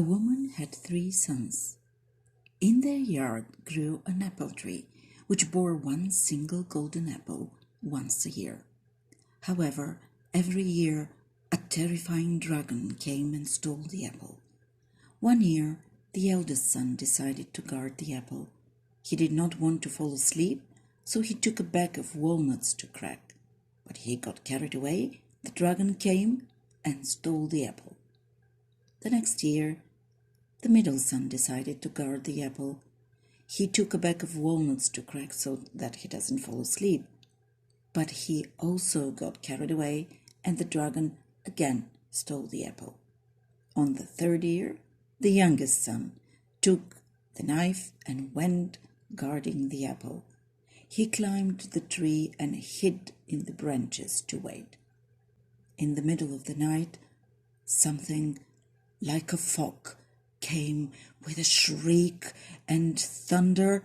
A woman had 3 sons. In their yard grew an apple tree, which bore one single golden apple once a year. However, every year a terrifying dragon came and stole the apple. One year, the eldest son decided to guard the apple. He did not want to fall asleep, so he took a bag of walnuts to crack. But he got carried away, the dragon came and stole the apple. The next year, the middle son decided to guard the apple. He took a bag of walnuts to crack so that he doesn't fall asleep. But he also got carried away, and the dragon again stole the apple. On the 3rd year, the youngest son took the knife and went guarding the apple. He climbed the tree and hid in the branches to wait. In the middle of the night, something like a fog came with a shriek and thunder.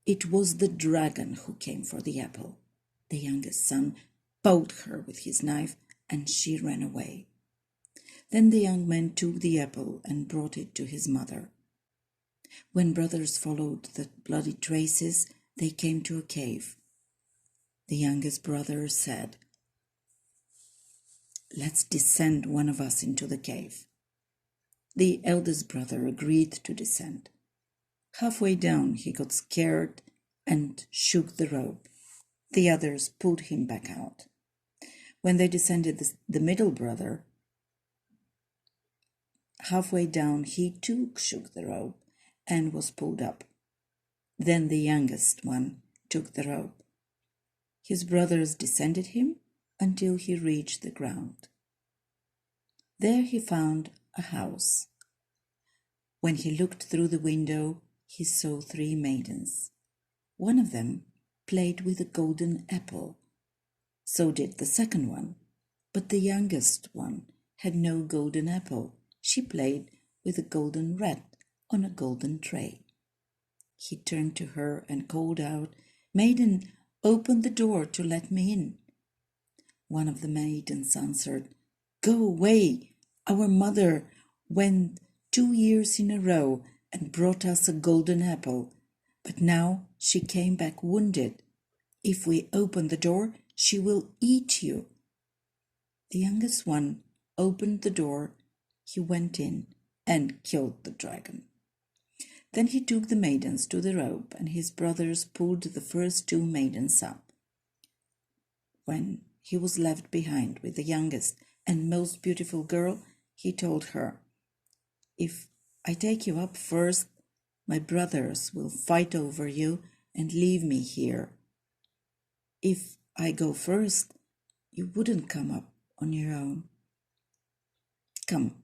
It was the dragon who came for the apple. The youngest son poked her with his knife, and she ran away. Then the young man took the apple and brought it to his mother. When brothers followed the bloody traces, they came to a cave. The youngest brother said, "Let's descend one of us into the cave." The eldest brother agreed to descend. Halfway down, he got scared and shook the rope. The others pulled him back out. When they descended, the middle brother, halfway down, he too shook the rope and was pulled up. Then the youngest one took the rope. His brothers descended him until he reached the ground. There he found a house. When he looked through the window, he saw 3 maidens. One of them played with a golden apple. So did the second one. But the youngest one had no golden apple. She played with a golden rat on a golden tray. He turned to her and called out, "Maiden, open the door to let me in." One of the maidens answered, "Go away. Our mother went 2 years in a row and brought us a golden apple, but now she came back wounded. If we open the door, she will eat you." The youngest one opened the door. He went in and killed the dragon. Then he took the maidens to the rope, and his brothers pulled the first 2 maidens up. When he was left behind with the youngest and most beautiful girl, he told her, "If I take you up first, my brothers will fight over you and leave me here. If I go first, you wouldn't come up on your own. Come,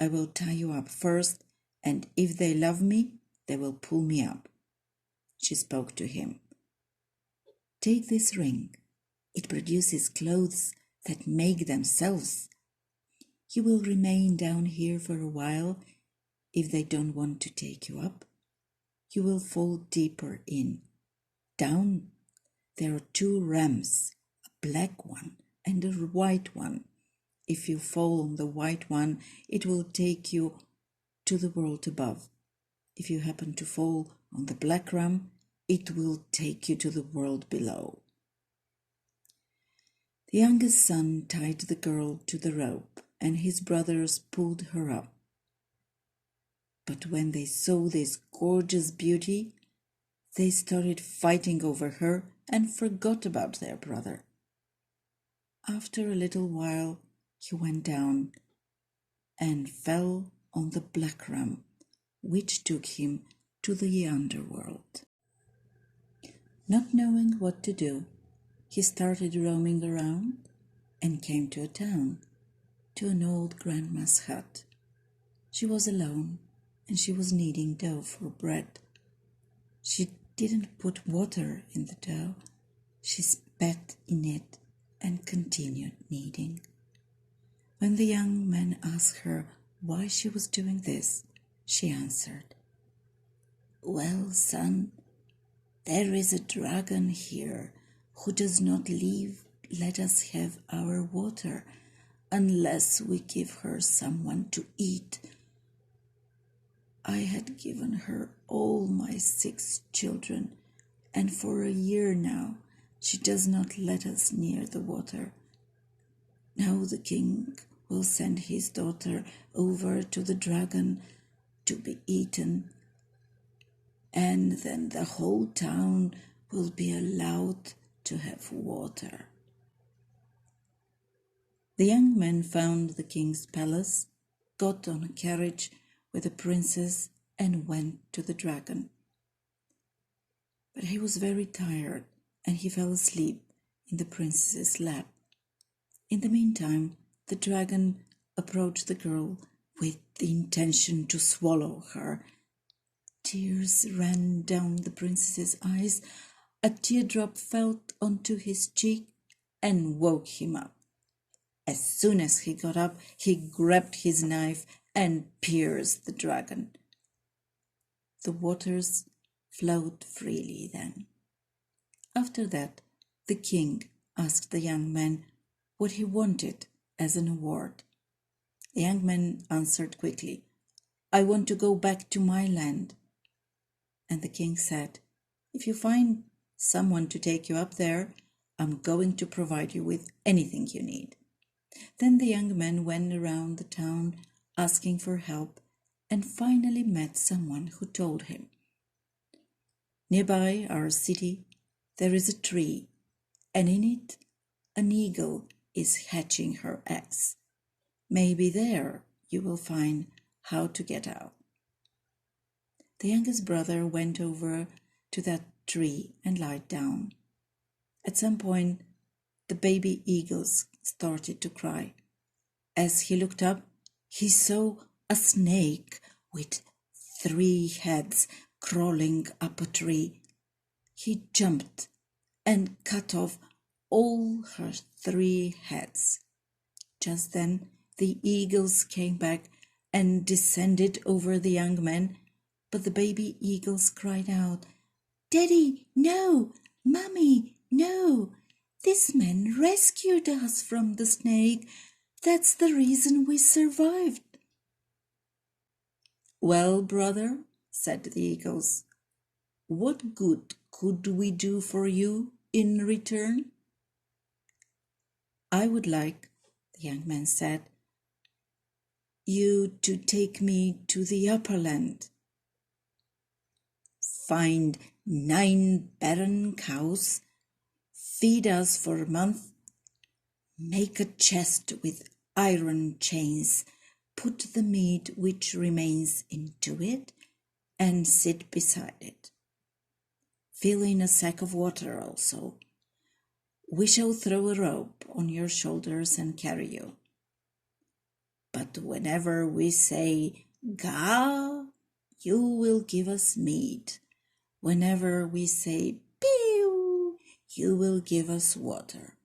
I will tie you up first, and if they love me, they will pull me up." She spoke to him. "Take this ring. It produces clothes that make themselves. You will remain down here for a while. If they don't want to take you up, you will fall deeper in. Down there are 2 rams, a black one and a white one. If you fall on the white one, it will take you to the world above. If you happen to fall on the black ram, it will take you to the world below." The youngest son tied the girl to the rope, and his brothers pulled her up. But when they saw this gorgeous beauty, they started fighting over her and forgot about their brother. After a little while, he went down and fell on the black ram, which took him to the underworld. Not knowing what to do, he started roaming around and came to a town, to an old grandma's hut. She was alone, and she was kneading dough for bread. She didn't put water in the dough. She spat in it and continued kneading. When the young man asked her why she was doing this, she answered, "Well, son, there is a dragon here who does not let us have our water unless we give her someone to eat I had given her all my 6 children, and for a year now she does not let us near the water. Now the king will send his daughter over to the dragon to be eaten, and then the whole town will be allowed to have water." The young man found the king's palace, got on a carriage with the princess, and went to the dragon. But he was very tired, and he fell asleep in the princess's lap. In the meantime, the dragon approached the girl with the intention to swallow her. Tears ran down the princess's eyes. A teardrop fell onto his cheek and woke him up. As soon as he got up, he grabbed his knife and pierced the dragon. The waters flowed freely then. After that, the king asked the young man what he wanted as an award. The young man answered quickly, "I want to go back to my land." And the king said, "If you find someone to take you up there, I'm going to provide you with anything you need." Then the young man went around the town asking for help and finally met someone who told him, "Nearby our city there is a tree, and in it an eagle is hatching her eggs. Maybe there you will find how to get out." The youngest brother went over to that tree and lied down. At some point, the baby eagles started to cry. As he looked up, he saw a snake with 3 heads crawling up a tree. He jumped and cut off all her 3 heads. Just then, the eagles came back and descended over the young man, but the baby eagles cried out, "Daddy, no! Mommy, no! This man rescued us from the snake. That's the reason we survived." "Well, brother," said the eagles, "what good could we do for you in return?" "I would like," the young man said, "you to take me to the upper land. Find 9 barren cows, feed us for a month, make a chest with iron chains, put the meat which remains into it, and sit beside it. Fill in a sack of water also. We shall throw a rope on your shoulders and carry you. But whenever we say, 'Ga,' you will give us meat. Whenever we say, 'Pew,' you will give us water."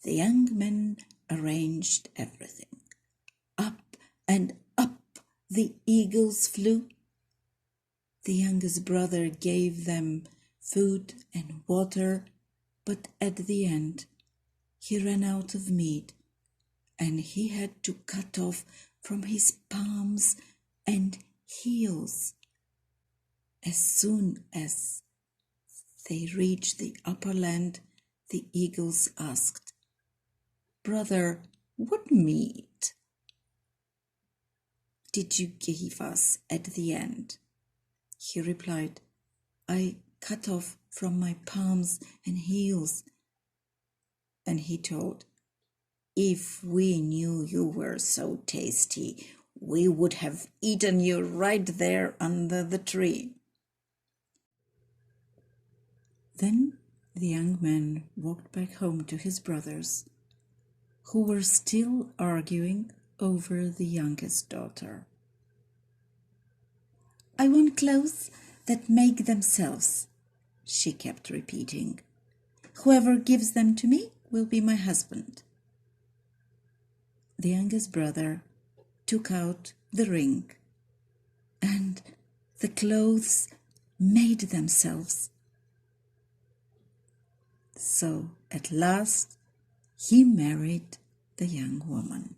The young men arranged everything. Up and up the eagles flew. The youngest brother gave them food and water, but at the end he ran out of meat, and he had to cut off from his palms and heels. As soon as they reached the upper land, the eagles asked, "Brother, what meat did you give us at the end?" He replied, "I cut off from my palms and heels." And he told, "If we knew you were so tasty, we would have eaten you right there under the tree." Then the young man walked back home to his brothers, who were still arguing over the youngest daughter. "I want clothes that make themselves," she kept repeating. "Whoever gives them to me will be my husband." The youngest brother took out the ring, and the clothes made themselves. So at last he married the young woman.